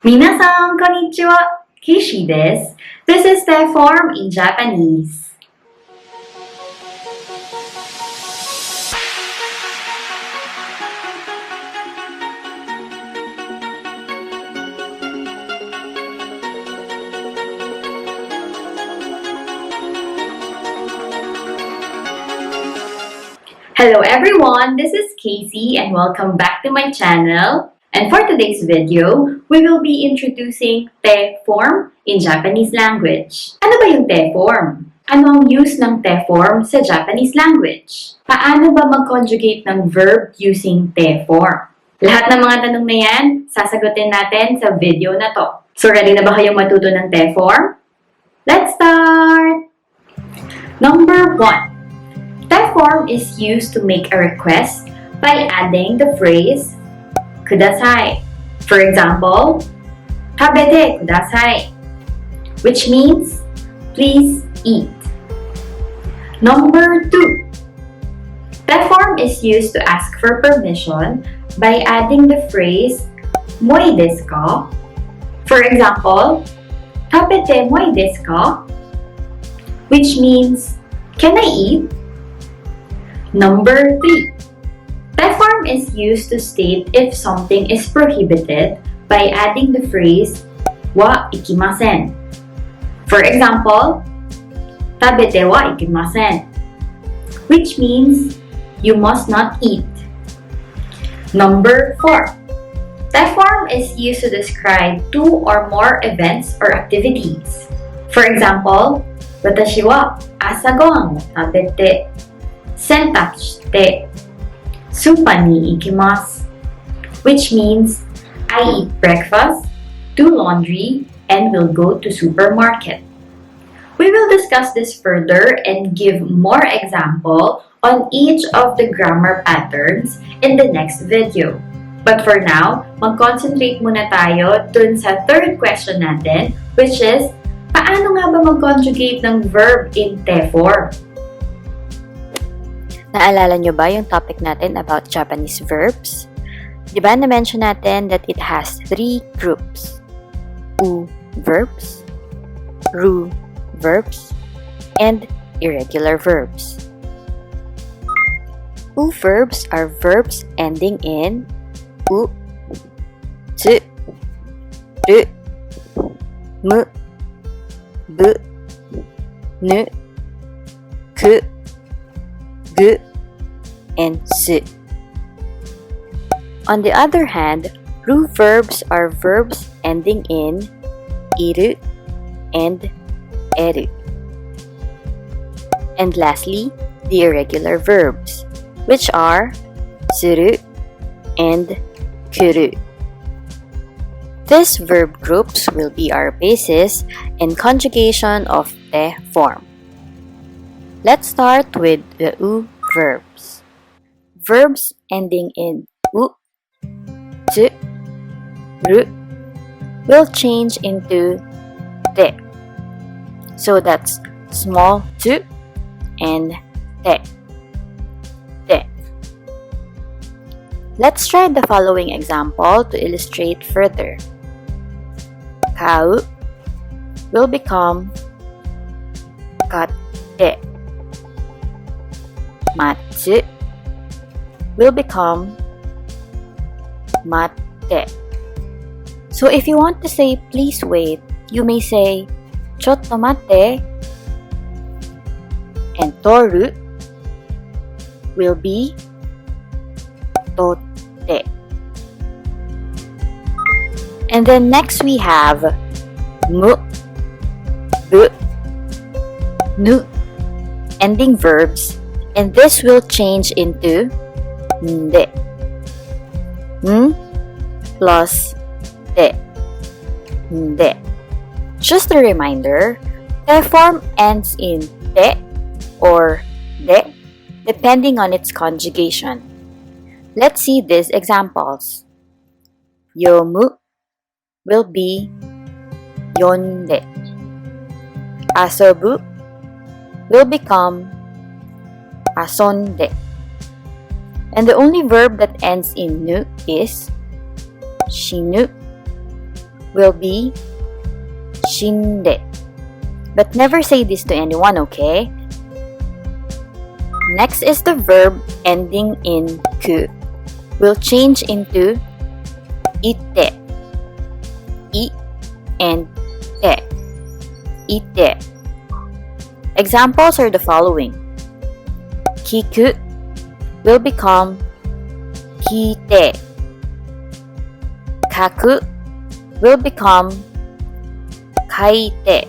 Minasan, konnichiwa. Kaycee desu. This is the form in Japanese. Hello everyone, this is Kaycee and welcome back to my channel. And for today's video, we will be introducing te form in Japanese language. Ano ba yung te form? Ano ang use ng te form sa Japanese language? Paano ba mag-conjugate ng verb using te form? Lahat ng mga tanong na yan, sasagutin natin sa video na to. So ready na ba kayong matuto ng te form? Let's start! Number 1. Te form is used to make a request by adding the phrase kudasai. For example, tabete kudasai, which means please eat. Number 2. Te form is used to ask for permission by adding the phrase moi desu ka? For example, tabete moi desu ka? Which means can I eat? Number 3. Te form is used to state if something is prohibited by adding the phrase wa ikimasen. For example, tabete wa ikimasen, which means you must not eat. Number 4. Te form is used to describe two or more events or activities. For example, watashi wa asa gohan o tabete sentaku shite supa ni ikimasu, which means I eat breakfast, do laundry, and will go to supermarket. We will discuss this further and give more example on each of the grammar patterns in the next video. But for now, mag-concentrate muna tayo dun sa third question natin, which is, paano nga ba mag-conjugate ng verb in te form? Naalala nyo ba yung topic natin about Japanese verbs? Diba na-mention natin that it has 3 groups? U verbs, Ru verbs, and irregular verbs. U verbs are verbs ending in U, Tsu, Ru, Mu, Bu, Nu, Ku, Gu, and Su. On the other hand, Ru verbs are verbs ending in Iru and Eru. And lastly, the irregular verbs, which are Suru and Kuru. These verb groups will be our basis in conjugation of te form. Let's start with the U verbs. Verbs ending in U, Tsu, Ru will change into te. So that's small tu and te. Te. Let's try the following example to illustrate further. Kau will become katte. Matsu will become matte. So if you want to say please wait, you may say chotto matte, and toru will be totte. And then next we have mu, bu, nu ending verbs, and this will change into nde. N plus te. Nde. Just a reminder, te form ends in te or de depending on its conjugation. Let's see these examples. Yomu will be yonde. Asobu will become asonde. And the only verb that ends in nu is shinu will be shinde. But never say this to anyone, okay? Next is the verb ending in ku. Will change into ite. I and te. Ite. Examples are the following. Kiku will become kite. Kaku will become kaite.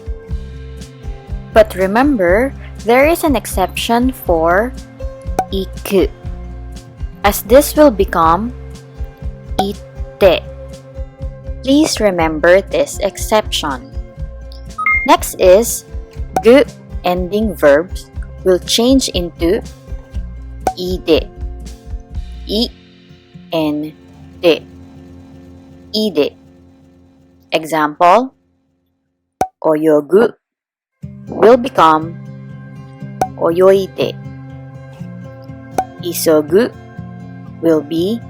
But remember, there is an exception for iku, as this will become ite. Please remember this exception. Next is gu ending verbs will change into ide. I and de. Ide. Example, oyogu will become oyoide. Isogu will be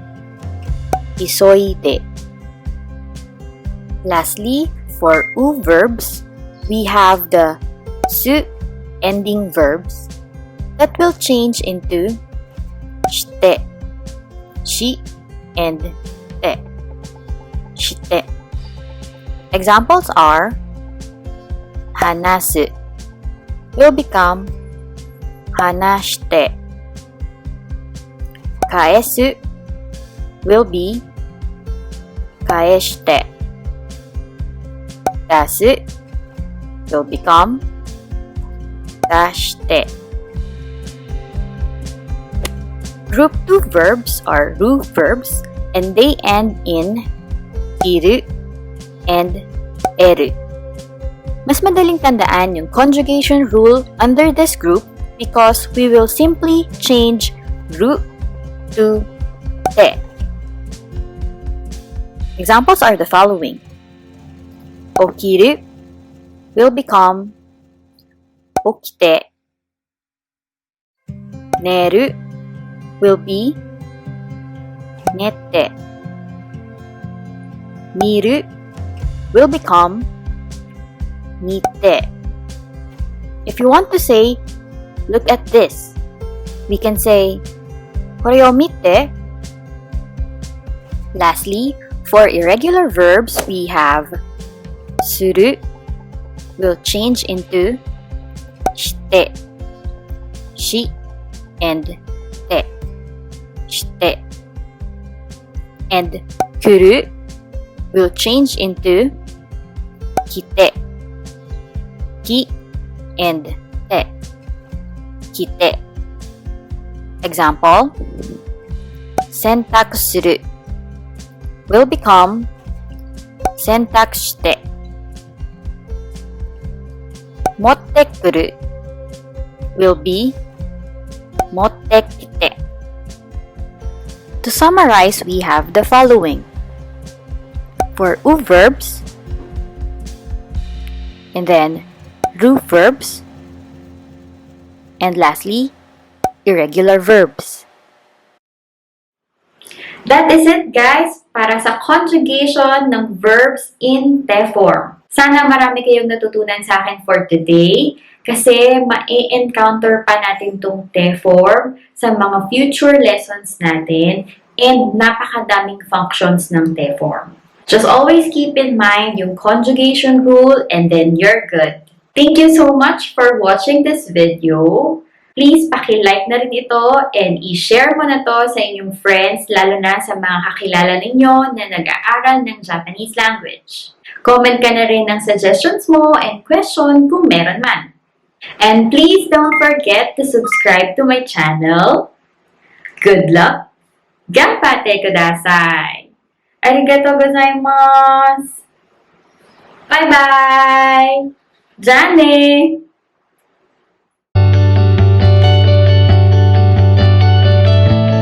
isoide. Lastly, for u verbs, we have the su ending verbs that will change into shite, shi, and te. Shite. Examples are hanasu will become hanashite. Kaesu will be kaeshite. Dasu will become dashite. Group 2 verbs are ru verbs and they end in iru and eru. Mas madaling tandaan yung conjugation rule under this group because we will simply change ru to te. Examples are the following. Okiru will become okite. Neru will be nette. Miru will become mite. If you want to say, look at this, we can say, kore o mite. Lastly, for irregular verbs, we have suru will change into shite, shi, and te. Shite. And kuru will change into kite, ki, and te. Kite. Example, sentaku suru will become sentaku shite. Motte kuru will be motte kite. To summarize, we have the following. For u verbs, and then ru verbs, and lastly, irregular verbs. That is it, guys, para sa conjugation ng verbs in te form. Sana marami kayong natutunan sa akin for today kasi ma-encounter pa natin tong te form sa mga future lessons natin and napakadaming functions ng te form. Just always keep in mind yung conjugation rule and then you're good. Thank you so much for watching this video. Please paki-like na rin ito and i-share mo na to sa inyong friends, lalo na sa mga kakilala ninyo na nag-aaral ng Japanese language. Comment ka na rin ng suggestions mo and question kung meron man. And please don't forget to subscribe to my channel. Good luck! Ganbatte kudasai! Arigatou Gozaimasu! Bye-bye! Jane!